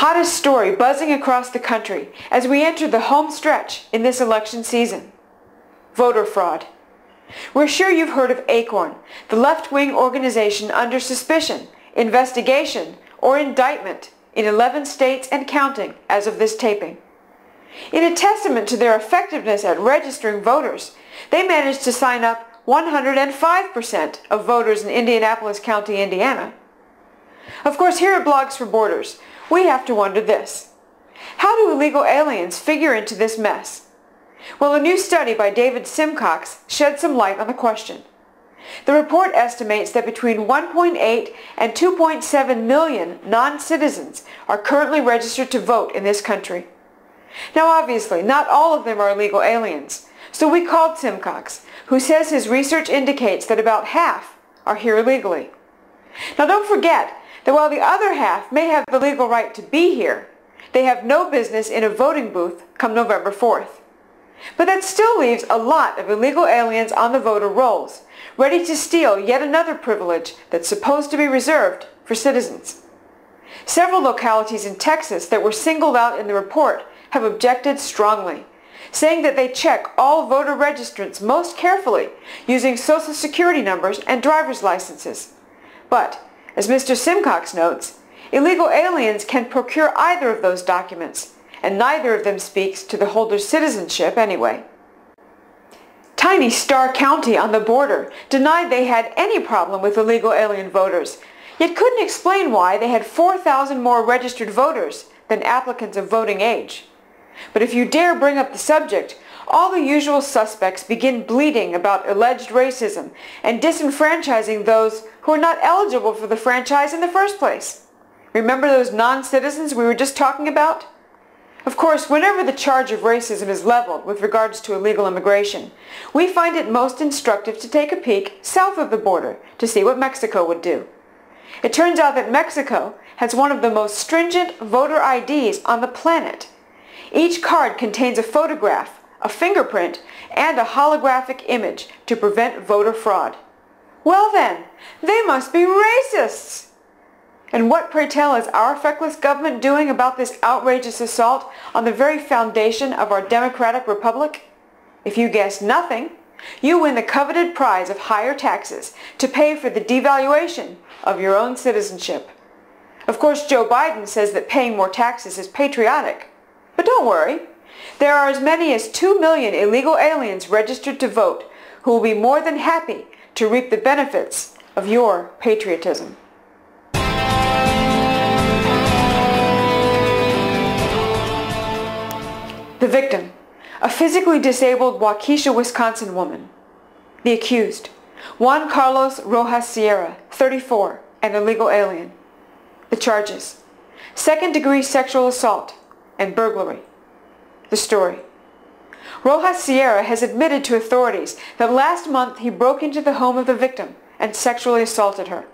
hottest story buzzing across the country as we enter the home stretch in this election season. Voter fraud. We're sure you've heard of ACORN, the left-wing organization under suspicion, investigation, or indictment in 11 states and counting as of this taping. In a testament to their effectiveness at registering voters, they managed to sign up 105% of voters in Indianapolis County, Indiana. Of course, here at Blogs for Borders, we have to wonder this. How do illegal aliens figure into this mess? Well, a new study by David Simcox sheds some light on the question. The report estimates that between 1.8 and 2.7 million non-citizens are currently registered to vote in this country. Now obviously, not all of them are illegal aliens, so we called Simcox, who says his research indicates that about half are here illegally. Now don't forget that while the other half may have the legal right to be here, they have no business in a voting booth come November 4th. But that still leaves a lot of illegal aliens on the voter rolls, ready to steal yet another privilege that's supposed to be reserved for citizens. Several localities in Texas that were singled out in the report have objected strongly, saying that they check all voter registrants most carefully using Social Security numbers and driver's licenses. But, as Mr. Simcox notes, illegal aliens can procure either of those documents, and neither of them speaks to the holder's citizenship anyway. Tiny Starr County on the border denied they had any problem with illegal alien voters, yet couldn't explain why they had 4,000 more registered voters than applicants of voting age. But if you dare bring up the subject, all the usual suspects begin bleating about alleged racism and disenfranchising those who are not eligible for the franchise in the first place. Remember those non-citizens we were just talking about? Of course, whenever the charge of racism is leveled with regards to illegal immigration, we find it most instructive to take a peek south of the border to see what Mexico would do. It turns out that Mexico has one of the most stringent voter IDs on the planet. Each card contains a photograph, a fingerprint, and a holographic image to prevent voter fraud. Well then, they must be racists! And what, pray tell, is our feckless government doing about this outrageous assault on the very foundation of our democratic republic? If you guess nothing, you win the coveted prize of higher taxes to pay for the devaluation of your own citizenship. Of course, Joe Biden says that paying more taxes is patriotic. But don't worry, there are as many as 2 million illegal aliens registered to vote who will be more than happy to reap the benefits of your patriotism. The victim, a physically disabled Waukesha, Wisconsin woman. The accused, Juan Carlos Rojas Sierra, 34, an illegal alien. The charges, second-degree sexual assault and burglary. The story. Rojas Sierra has admitted to authorities that last month he broke into the home of the victim and sexually assaulted her.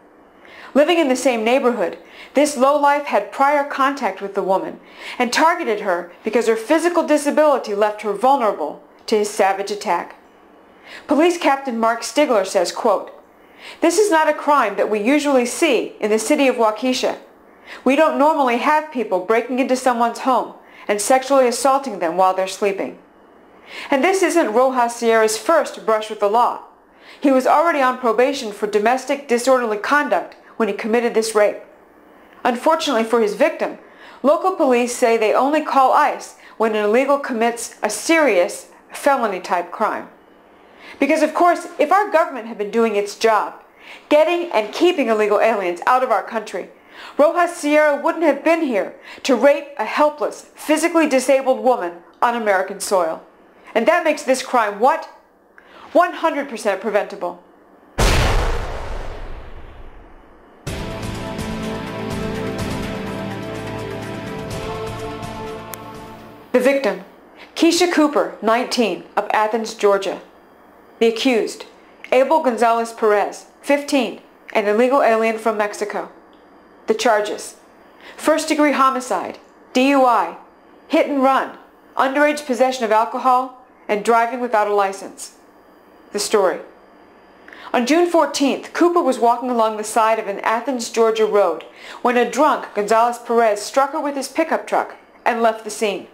Living in the same neighborhood, this lowlife had prior contact with the woman and targeted her because her physical disability left her vulnerable to his savage attack. Police Captain Mark Stigler says, quote, "This is not a crime that we usually see in the city of Waukesha. We don't normally have people breaking into someone's home and sexually assaulting them while they're sleeping." And this isn't Rojas Sierra's first brush with the law. He was already on probation for domestic disorderly conduct when he committed this rape. Unfortunately for his victim, local police say they only call ICE when an illegal commits a serious felony-type crime. Because of course, if our government had been doing its job, getting and keeping illegal aliens out of our country, Rojas Sierra wouldn't have been here to rape a helpless, physically disabled woman on American soil. And that makes this crime what? 100% preventable. The victim, Keisha Cooper, 19, of Athens, Georgia. The accused, Abel Gonzalez Perez, 15, an illegal alien from Mexico. The charges, first-degree homicide, DUI, hit and run, underage possession of alcohol, and driving without a license. The story. On June 14th, Cooper was walking along the side of an Athens, Georgia road when a drunk Gonzalez Perez struck her with his pickup truck and left the scene.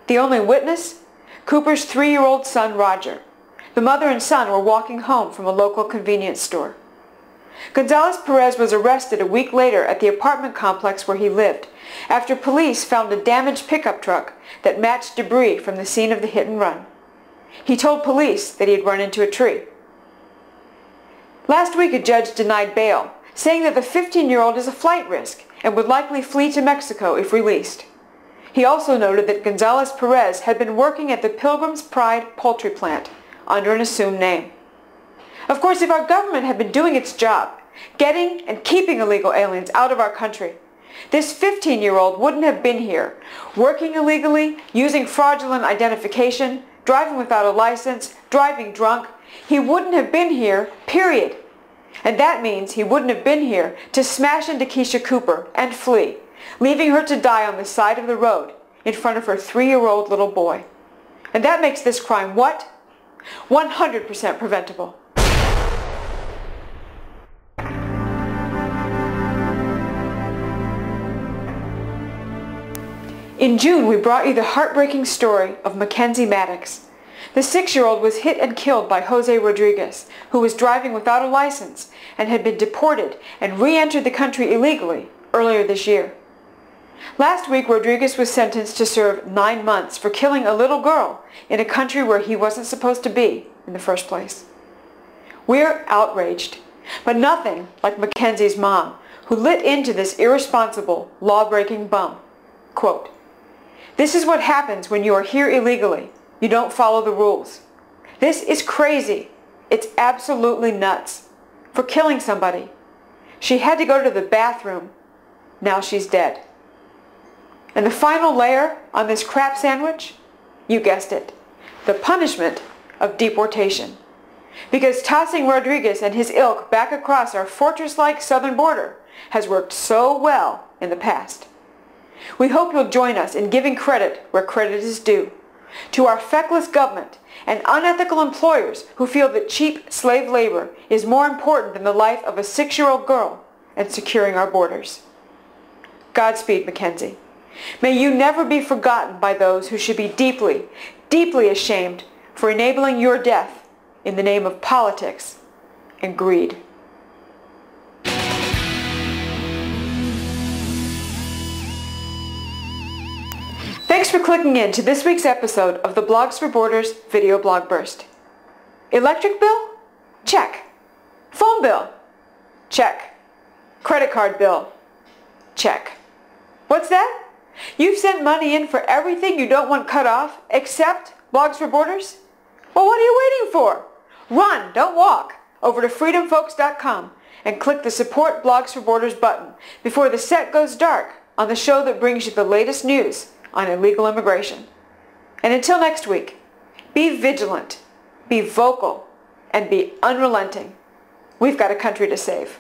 The only witness? Cooper's 3-year-old son, Roger. The mother and son were walking home from a local convenience store. Gonzalez Perez was arrested a week later at the apartment complex where he lived after police found a damaged pickup truck that matched debris from the scene of the hit and run. He told police that he had run into a tree. Last week, a judge denied bail, saying that the 15-year-old is a flight risk and would likely flee to Mexico if released. He also noted that Gonzalez Perez had been working at the Pilgrim's Pride poultry plant under an assumed name. Of course, if our government had been doing its job, getting and keeping illegal aliens out of our country, this 15-year-old wouldn't have been here, working illegally, using fraudulent identification, driving without a license, driving drunk. He wouldn't have been here, period. And that means he wouldn't have been here to smash into Keisha Cooper and flee, leaving her to die on the side of the road in front of her 3-year-old little boy. And that makes this crime what? 100% preventable. In June, we brought you the heartbreaking story of Mackenzie Maddox. The 6-year-old was hit and killed by Jose Rodriguez, who was driving without a license and had been deported and re-entered the country illegally earlier this year. Last week, Rodriguez was sentenced to serve 9 months for killing a little girl in a country where he wasn't supposed to be in the first place. We're outraged, but nothing like Mackenzie's mom, who lit into this irresponsible, law-breaking bum. Quote, "This is what happens when you are here illegally. You don't follow the rules. This is crazy. It's absolutely nuts. For killing somebody. She had to go to the bathroom. Now she's dead." And the final layer on this crap sandwich? You guessed it. The punishment of deportation. Because tossing Rodriguez and his ilk back across our fortress-like southern border has worked so well in the past. We hope you'll join us in giving credit where credit is due, to our feckless government and unethical employers who feel that cheap slave labor is more important than the life of a 6-year-old girl and securing our borders. Godspeed, Mackenzie. May you never be forgotten by those who should be deeply, deeply ashamed for enabling your death in the name of politics and greed. Thanks for clicking in to this week's episode of the Blogs for Borders Video Blog Burst. Electric bill? Check. Phone bill? Check. Credit card bill? Check. What's that? You've sent money in for everything you don't want cut off except Blogs for Borders? Well, what are you waiting for? Run, don't walk, over to freedomfolks.com and click the Support Blogs for Borders button before the set goes dark on the show that brings you the latest news on illegal immigration. And until next week, be vigilant, be vocal, and be unrelenting. We've got a country to save.